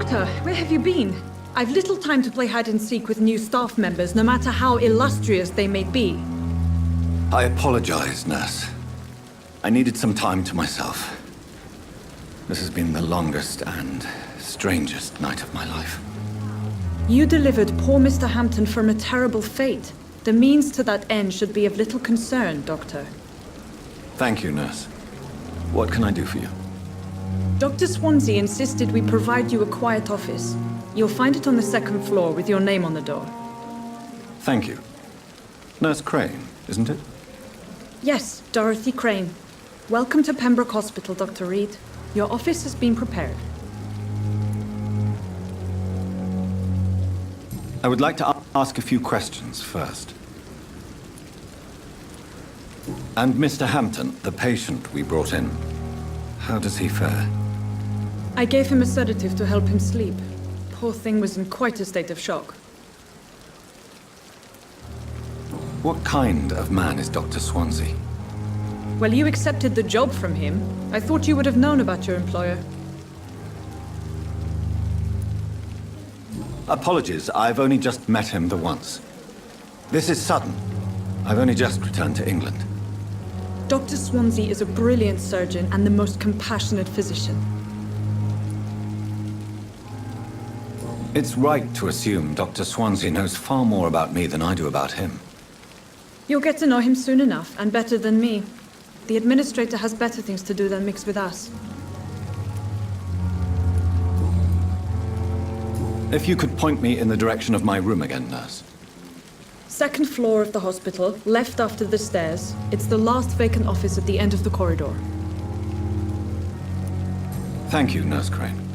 Doctor, where have you been? I've little time to play hide and seek with new staff members, no matter how illustrious they may be. I apologize, nurse. I needed some time to myself. This has been the longest and strangest night of my life. You delivered poor Mr. Hampton from a terrible fate. The means to that end should be of little concern, Doctor. Thank you, nurse. What can I do for you? Dr. Swansea insisted we provide you a quiet office. You'll find it on the second floor with your name on the door. Thank you. Nurse Crane, isn't it? Yes, Dorothy Crane. Welcome to Pembroke Hospital, Dr. Reed. Your office has been prepared. I would like to ask a few questions first. And Mr. Hampton, the patient we brought in, how does he fare? I gave him a sedative to help him sleep. Poor thing was in quite a state of shock. What kind of man is Dr. Swansea? Well, you accepted the job from him. I thought you would have known about your employer. Apologies, I've only just met him the once. This is sudden. I've only just returned to England. Dr. Swansea is a brilliant surgeon and the most compassionate physician. It's right to assume Dr. Swansea knows far more about me than I do about him. You'll get to know him soon enough, and better than me. The administrator has better things to do than mix with us. If you could point me in the direction of my room again, nurse. Second floor of the hospital, left after the stairs. It's the last vacant office at the end of the corridor. Thank you, Nurse Crane.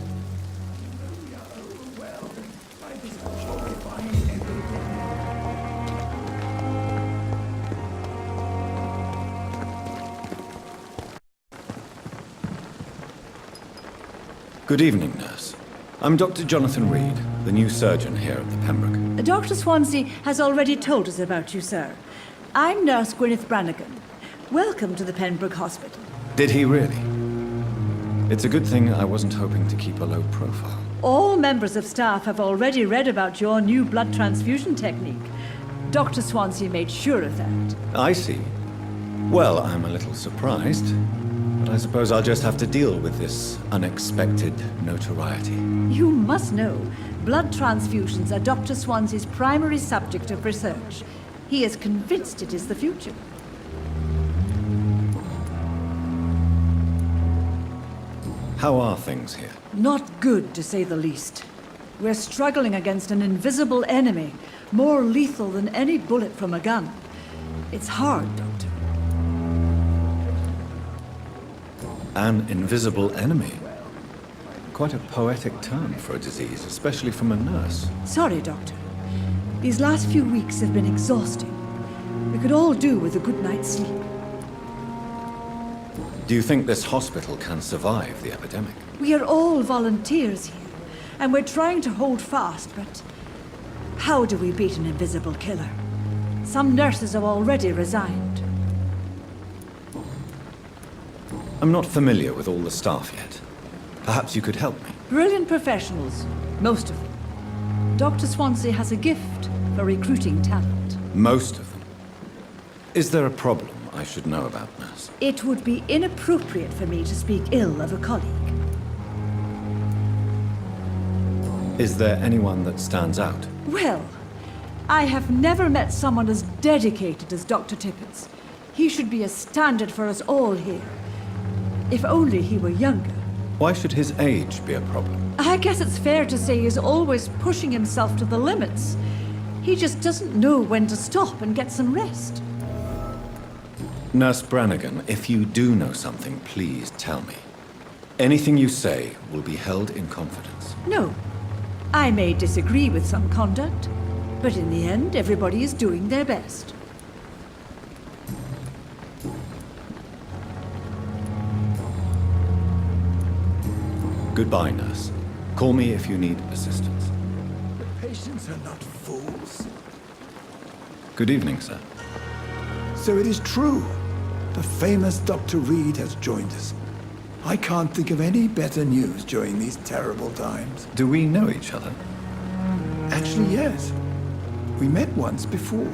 Good evening, nurse. I'm Dr. Jonathan Reed, the new surgeon here at the Pembroke. Dr. Swansea has already told us about you, sir. I'm Nurse Gwyneth Brannigan. Welcome to the Pembroke Hospital. Did he really? It's a good thing I wasn't hoping to keep a low profile. All members of staff have already read about your new blood transfusion technique. Dr. Swansea made sure of that. I see. Well, I'm a little surprised, but I suppose I'll just have to deal with this unexpected notoriety. You must know, blood transfusions are Dr. Swansea's primary subject of research. He is convinced it is the future. How are things here? Not good, to say the least. We're struggling against an invisible enemy, more lethal than any bullet from a gun. It's hard, Doctor. An invisible enemy? Quite a poetic term for a disease, especially from a nurse. Sorry, Doctor. These last few weeks have been exhausting. We could all do with a good night's sleep. Do you think this hospital can survive the epidemic? We are all volunteers here, and we're trying to hold fast, but how do we beat an invisible killer? Some nurses have already resigned. I'm not familiar with all the staff yet. Perhaps you could help me. Brilliant professionals, most of them. Dr. Swansea has a gift for recruiting talent. Most of them. Is there a problem I should know about, nurse? It would be inappropriate for me to speak ill of a colleague. Is there anyone that stands out? Well, I have never met someone as dedicated as Dr. Tippett. He should be a standard for us all here. If only he were younger. Why should his age be a problem? I guess it's fair to say he's always pushing himself to the limits. He just doesn't know when to stop and get some rest. Nurse Brannigan, if you do know something, please tell me. Anything you say will be held in confidence. No. I may disagree with some conduct, but in the end, everybody is doing their best. Goodbye, nurse. Call me if you need assistance. The patients are not fools. Good evening, sir. So it is true. The famous Dr. Reed has joined us. I can't think of any better news during these terrible times. Do we know each other? Actually, yes. We met once before,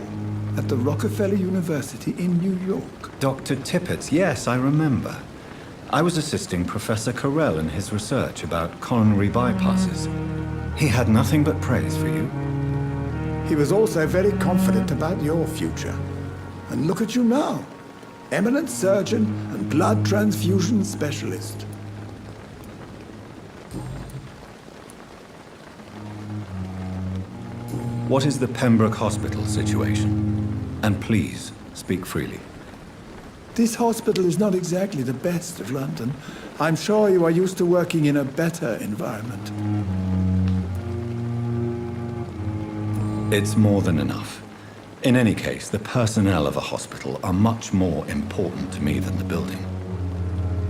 at the Rockefeller University in New York. Dr. Tippett, yes, I remember. I was assisting Professor Carell in his research about coronary bypasses. He had nothing but praise for you. He was also very confident about your future. And look at you now. Eminent surgeon and blood transfusion specialist. What is the Pembroke Hospital situation? And please, speak freely. This hospital is not exactly the best of London. I'm sure you are used to working in a better environment. It's more than enough. In any case, the personnel of a hospital are much more important to me than the building.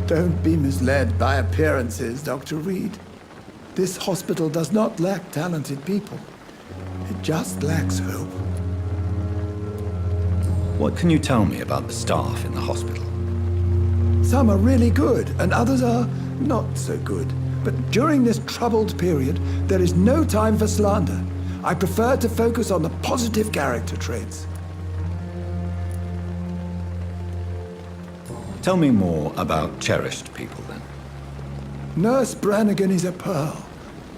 Don't be misled by appearances, Dr. Reed. This hospital does not lack talented people. It just lacks hope. What can you tell me about the staff in the hospital? Some are really good, and others are not so good. But during this troubled period, there is no time for slander. I prefer to focus on the positive character traits. Tell me more about cherished people, then. Nurse Brannigan is a pearl.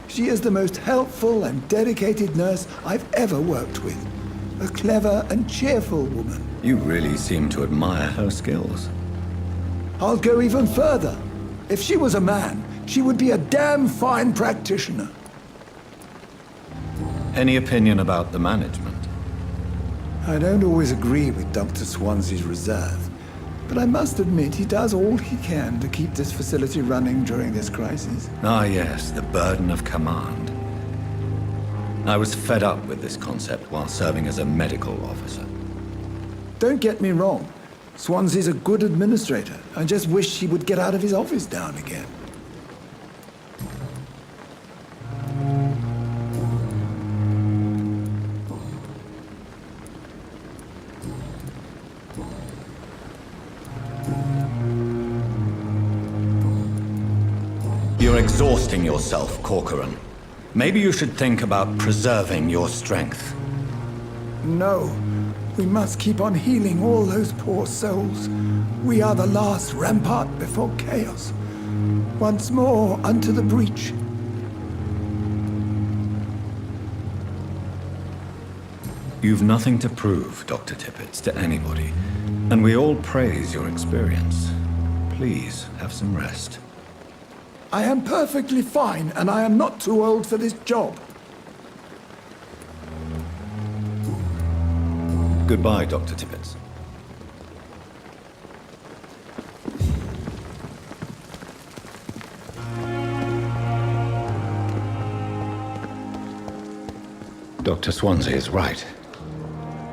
She is the most helpful and dedicated nurse I've ever worked with. A clever and cheerful woman. You really seem to admire her skills. I'll go even further. If she was a man, she would be a damn fine practitioner. Any opinion about the management? I don't always agree with Dr. Swansea's reserve, but I must admit he does all he can to keep this facility running during this crisis. Ah, yes, the burden of command. I was fed up with this concept while serving as a medical officer. Don't get me wrong. Swansea's a good administrator. I just wish he would get out of his office now and again. You're exhausting yourself, Corcoran. Maybe you should think about preserving your strength. No. We must keep on healing all those poor souls. We are the last rampart before chaos. Once more unto the breach. You've nothing to prove, Dr. Tippett, to anybody. And we all praise your experience. Please, have some rest. I am perfectly fine, and I am not too old for this job. Goodbye, Dr. Tippett. Dr. Swansea is right.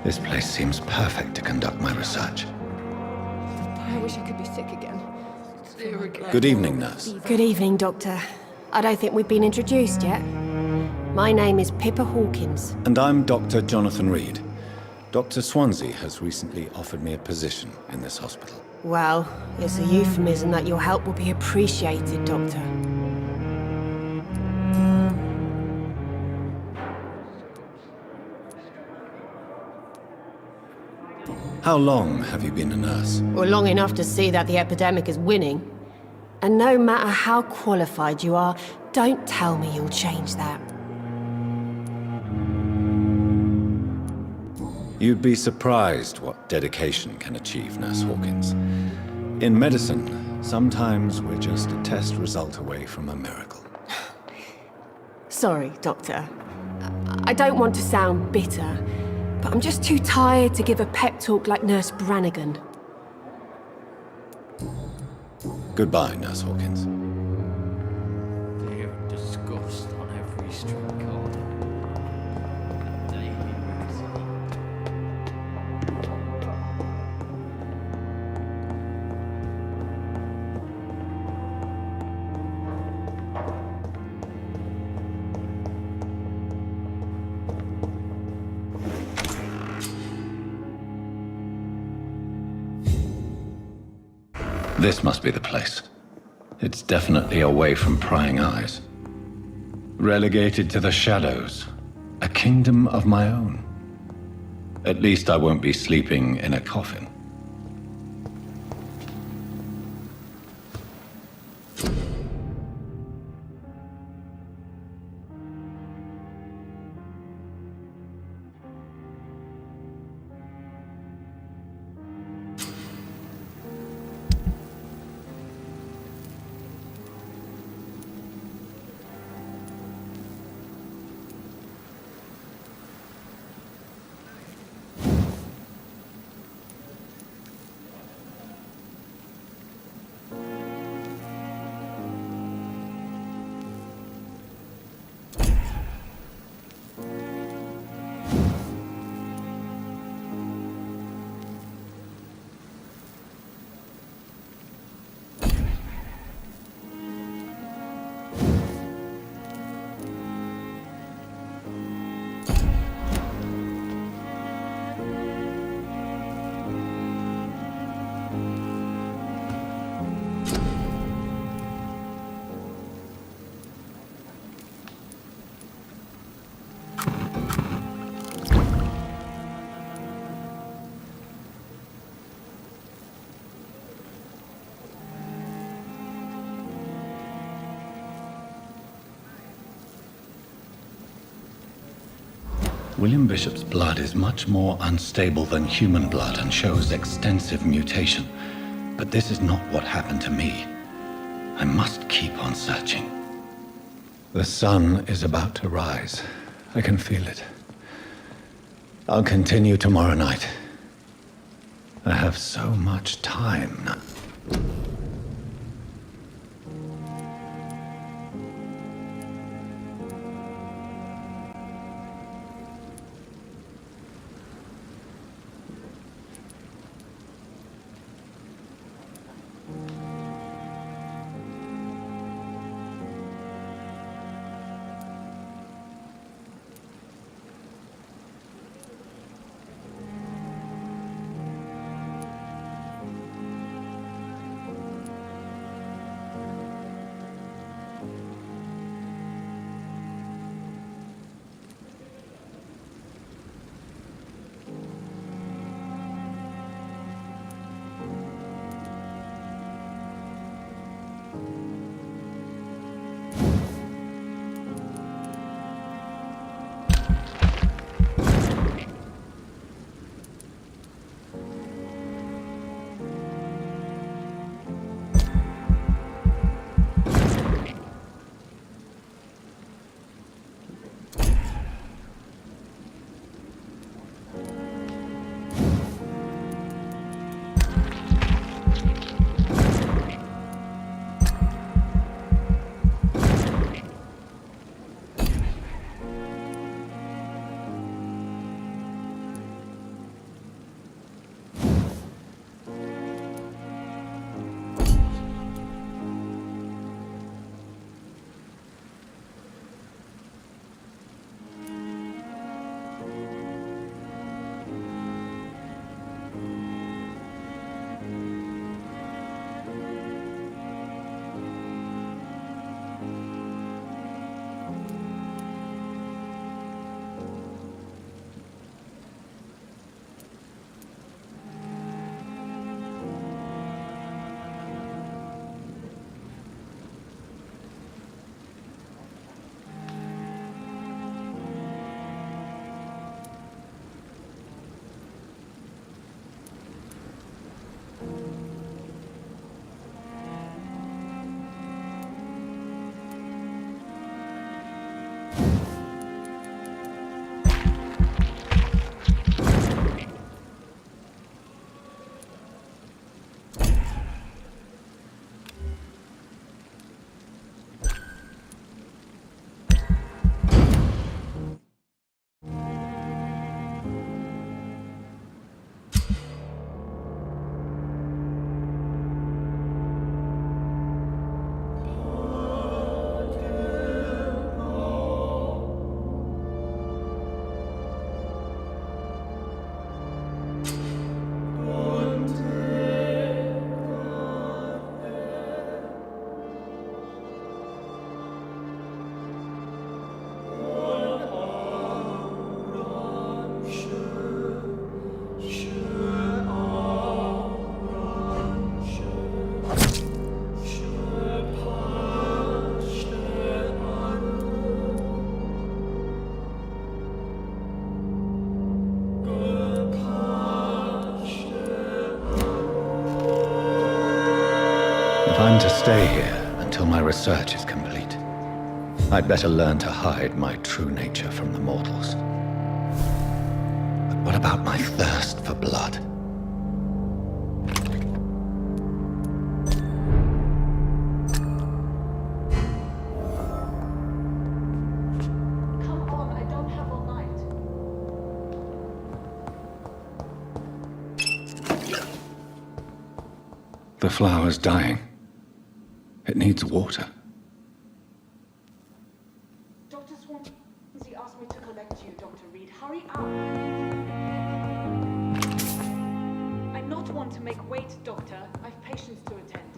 This place seems perfect to conduct my research. I wish I could be sick again. Good evening, nurse. Good evening, Doctor. I don't think we've been introduced yet. My name is Pippa Hawkins. And I'm Dr. Jonathan Reed. Dr. Swansea has recently offered me a position in this hospital. Well, it's a euphemism that your help will be appreciated, Doctor. How long have you been a nurse? Well, long enough to see that the epidemic is winning. And no matter how qualified you are, don't tell me you'll change that. You'd be surprised what dedication can achieve, Nurse Hawkins. In medicine, sometimes we're just a test result away from a miracle. Sorry, Doctor. I don't want to sound bitter, but I'm just too tired to give a pep talk like Nurse Brannigan. Goodbye, Nurse Hawkins. They have disgust on every street corner. Daily magazine. This must be the place. It's definitely away from prying eyes. Relegated to the shadows. A kingdom of my own. At least I won't be sleeping in a coffin. William Bishop's blood is much more unstable than human blood and shows extensive mutation. But this is not what happened to me. I must keep on searching. The sun is about to rise. I can feel it. I'll continue tomorrow night. I have so much time now. stay here until my research is complete. I'd better learn to hide my true nature from the mortals. But what about my thirst for blood? Come on, I don't have all night. The flower's dying. It needs water. Dr. Swansea asked me to collect you, Dr. Reed. Hurry up. I'm not one to make wait, Doctor. I've patients to attend.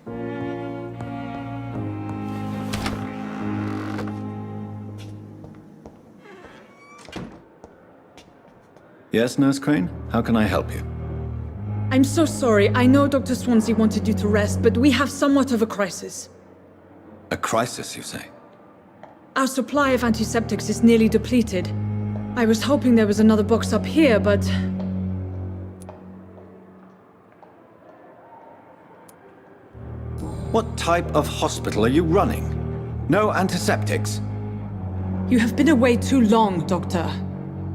Yes, Nurse Crane? How can I help you? I'm so sorry. I know Dr. Swansea wanted you to rest, but we have somewhat of a crisis. A crisis, you say? Our supply of antiseptics is nearly depleted. I was hoping there was another box up here, but... What type of hospital are you running? No antiseptics? You have been away too long, Doctor.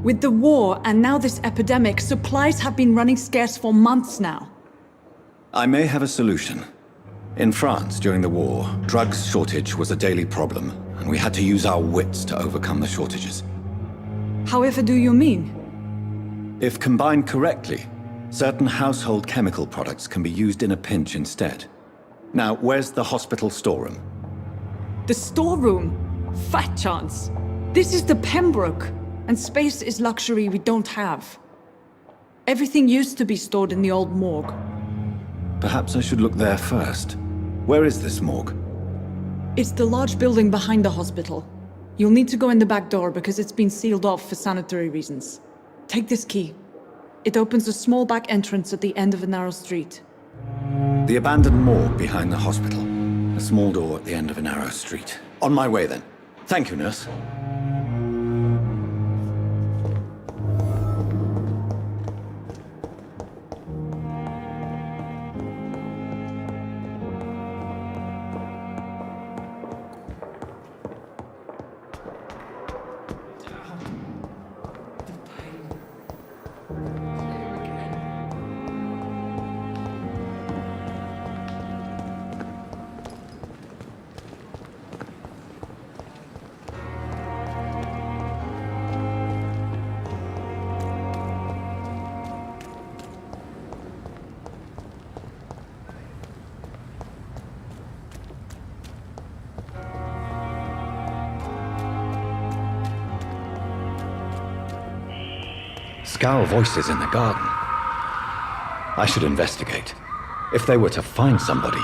With the war and now this epidemic, supplies have been running scarce for months now. I may have a solution. In France, during the war, drugs shortage was a daily problem, and we had to use our wits to overcome the shortages. However do you mean? If combined correctly, certain household chemical products can be used in a pinch instead. Now, where's the hospital storeroom? The storeroom? Fat chance. This is the Pembroke, and space is luxury we don't have. Everything used to be stored in the old morgue. Perhaps I should look there first. Where is this morgue? It's the large building behind the hospital. You'll need to go in the back door because it's been sealed off for sanitary reasons. Take this key. It opens a small back entrance at the end of a narrow street. The abandoned morgue behind the hospital. A small door at the end of a narrow street. On my way then. Thank you, nurse. Scowl voices in the garden. I should investigate. If they were to find somebody...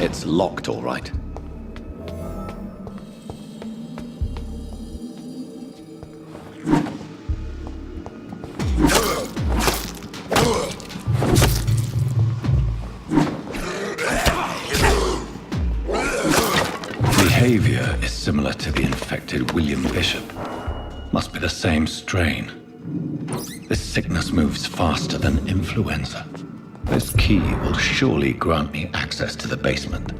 It's locked, all right. Behavior is similar to the infected William Bishop. Must be the same strain. This sickness moves faster than influenza. This key will surely grant me access to the basement.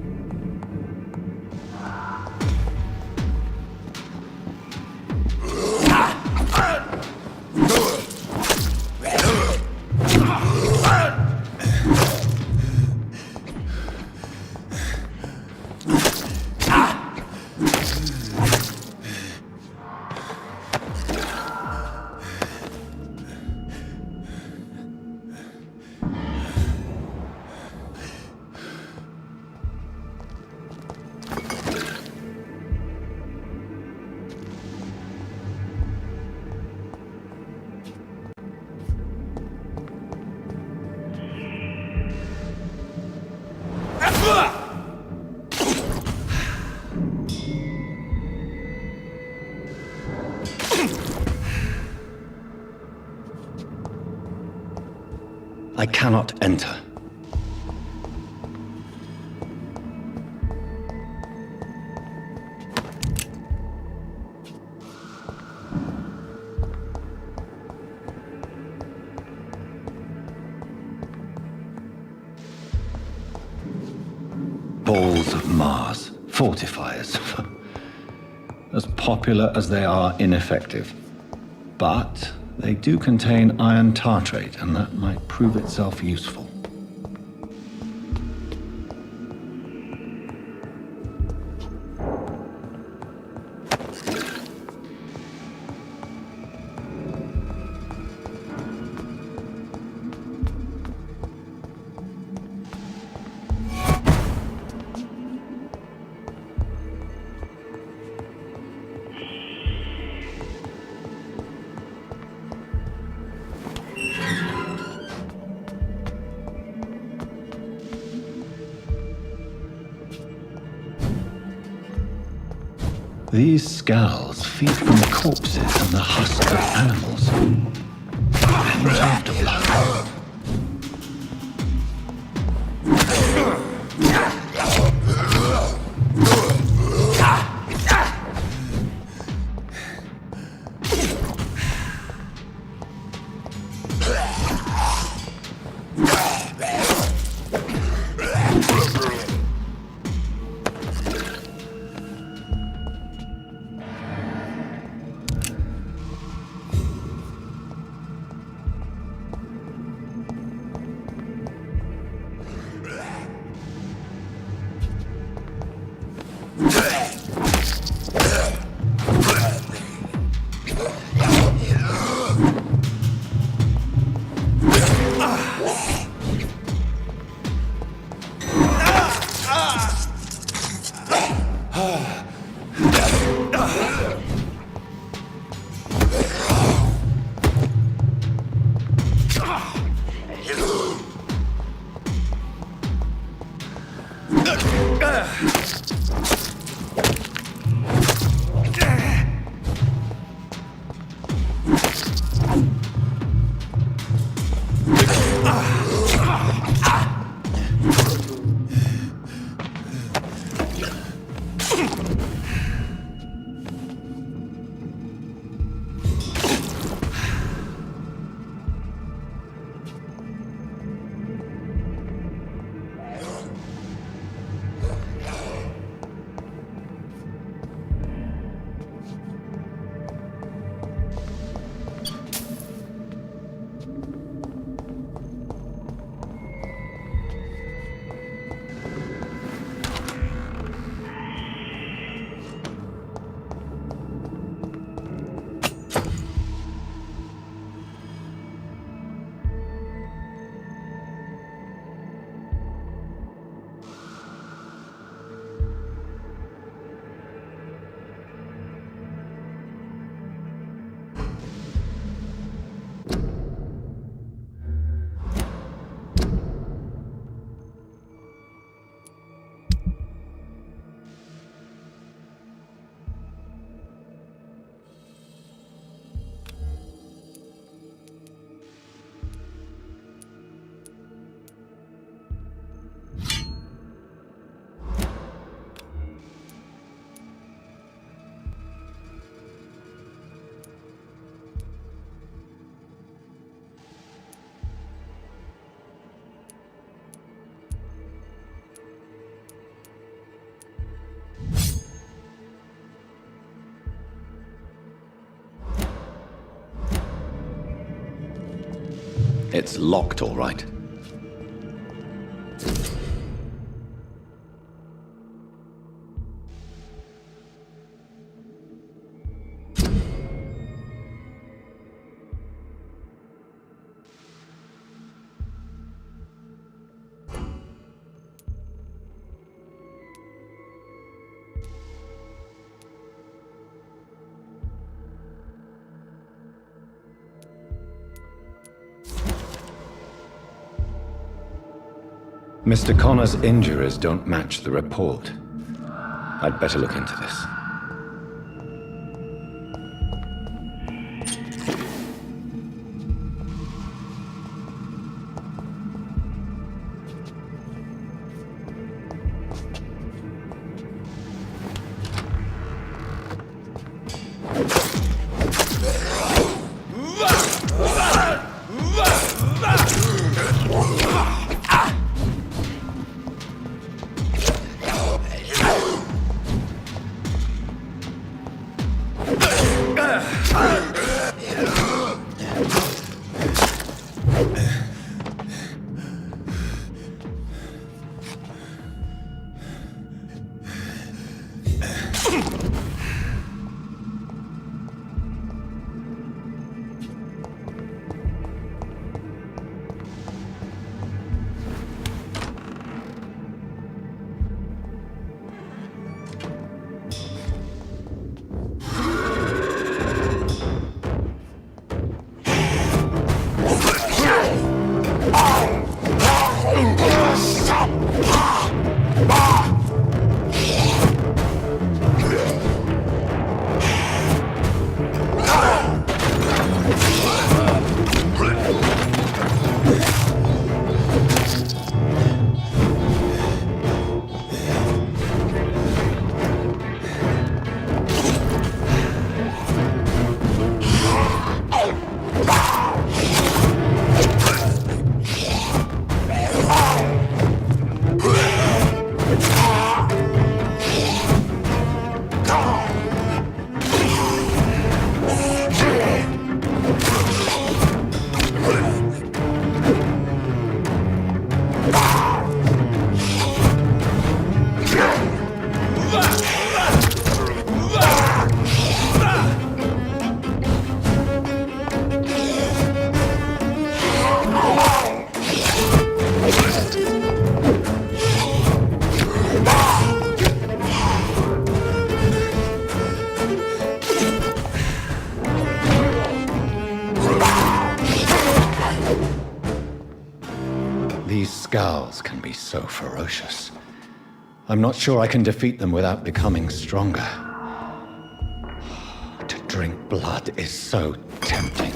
I cannot enter. Balls of Mars, fortifiers. As popular as they are ineffective. But they do contain iron tartrate, and that might prove itself useful. These scowls feed from corpses and the husks of animals. And afterblood. It's locked, all right. Mr. Connor's injuries don't match the report. I'd better look into this. These scowls can be so ferocious. I'm not sure I can defeat them without becoming stronger. To drink blood is so tempting.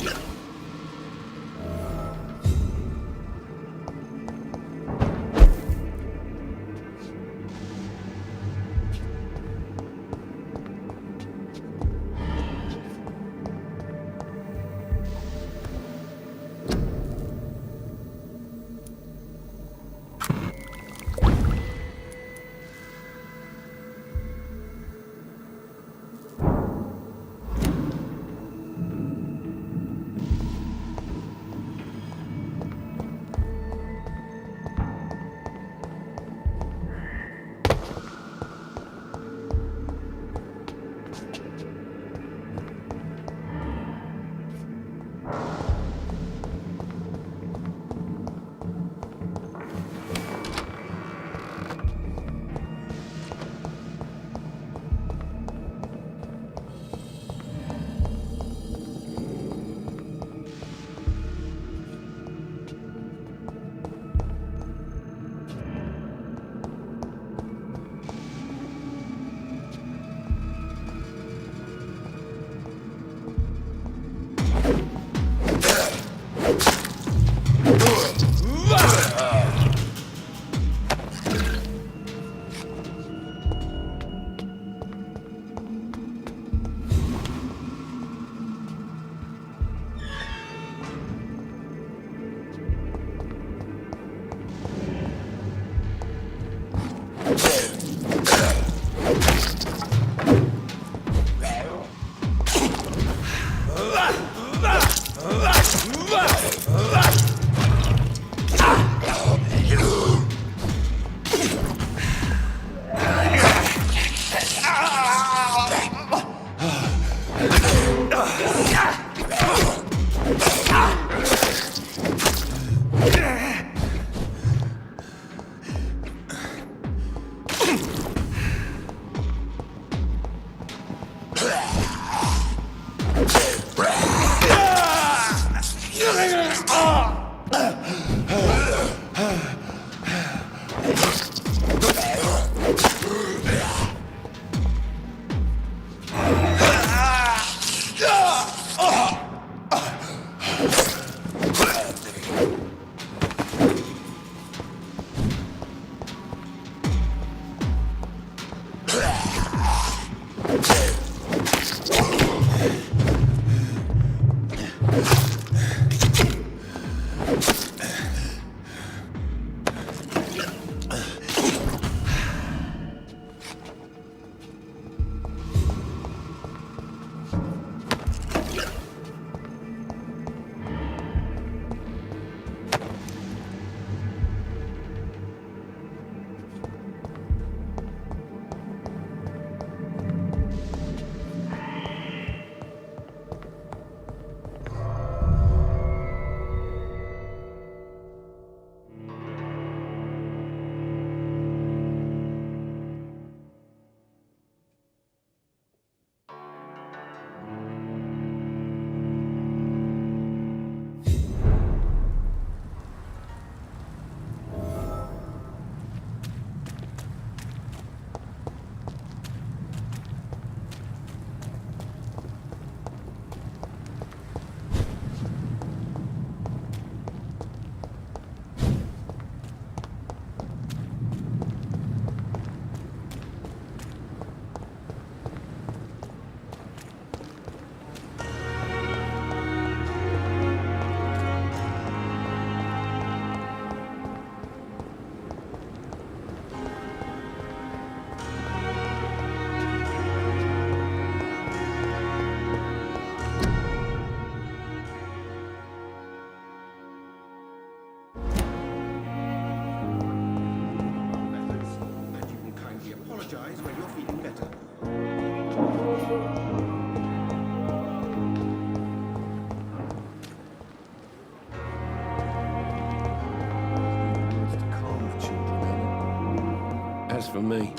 As for me,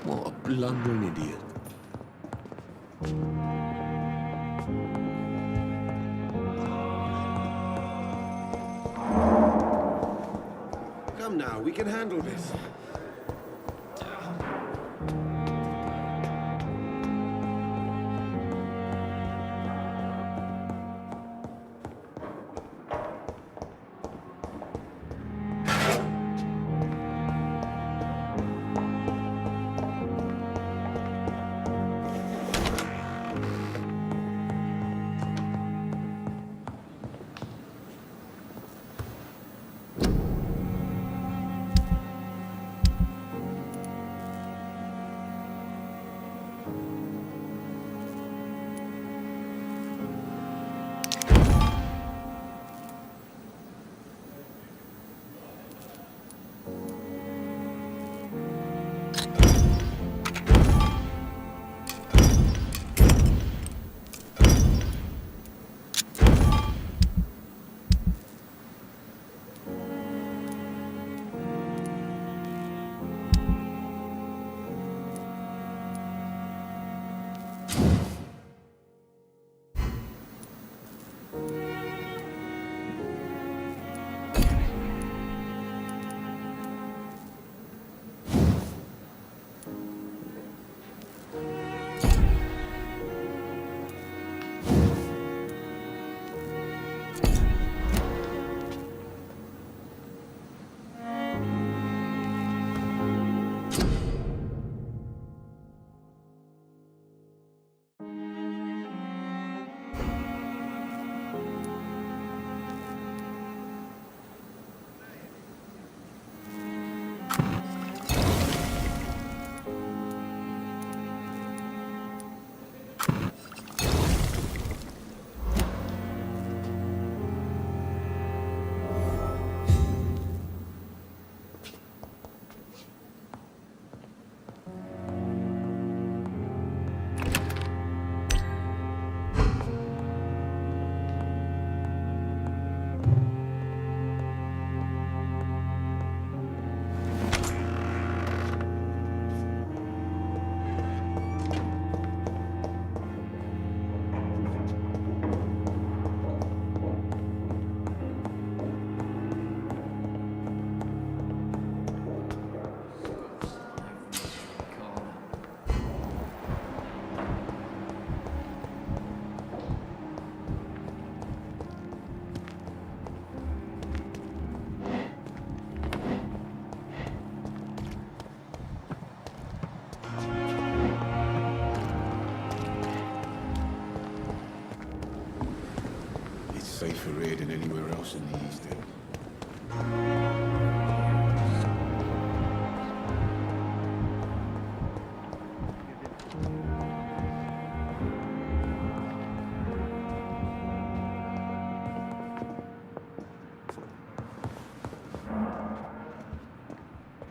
what a blundering idiot. Come now, we can handle this. safer here than anywhere else in the East End.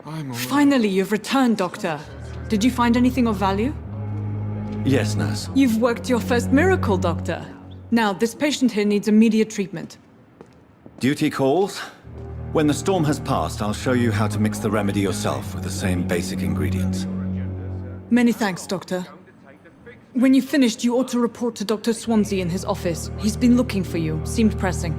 I'm all right. Finally, you've returned, Doctor. Did you find anything of value? Yes, nurse. You've worked your first miracle, Doctor. Now, this patient here needs immediate treatment. Duty calls. When the storm has passed, I'll show you how to mix the remedy yourself with the same basic ingredients. Many thanks, Doctor. When you've finished, you ought to report to Dr. Swansea in his office. He's been looking for you. Seemed pressing.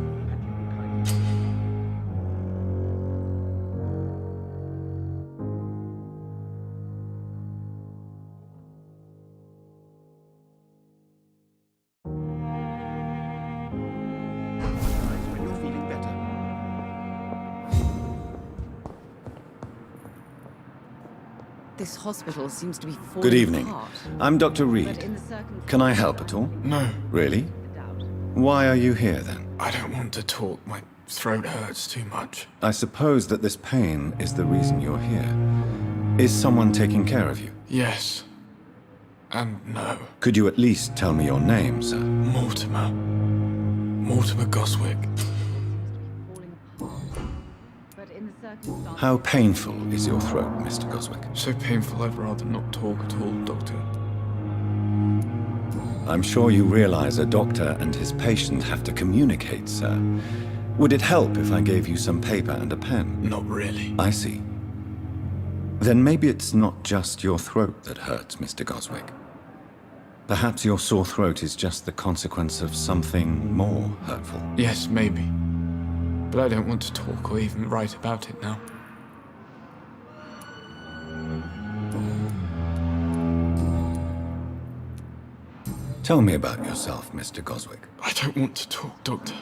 When you're feeling better. This hospital seems to be falling Good evening. apart. I'm Dr. But Reed. in the circumstances Can I help at all? No, Really? Why are you here then? I don't want to talk. My throat hurts too much. I suppose that this pain is the reason you're here. Is someone taking care of you? Yes. And no. Could you at least tell me your name, sir? Mortimer. Mortimer Goswick. falling apart. But in the circumstances How painful is your throat, Mr. Goswick? So painful I'd rather not talk at all, Doctor. I'm sure you realize a doctor and his patient have to communicate, sir. Would it help if I gave you some paper and a pen? Not really. I see. Then maybe it's not just your throat that hurts, Mr. Goswick. Perhaps your sore throat is just the consequence of something more hurtful. Yes, maybe. But I don't want to talk or even write about it now. Tell me about yourself, Mr. Goswick. I don't want to talk, Doctor.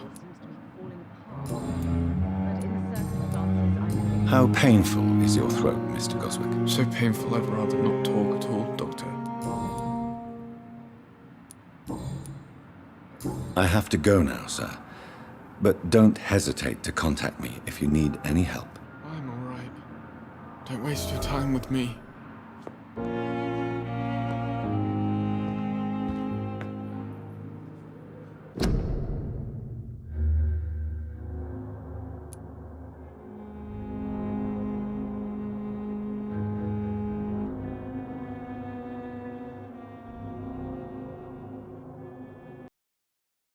How painful is your throat, Mr. Goswick? So painful I'd rather not talk at all, Doctor. I have to go now, sir. But don't hesitate to contact me if you need any help. I'm all right. Don't waste your time with me.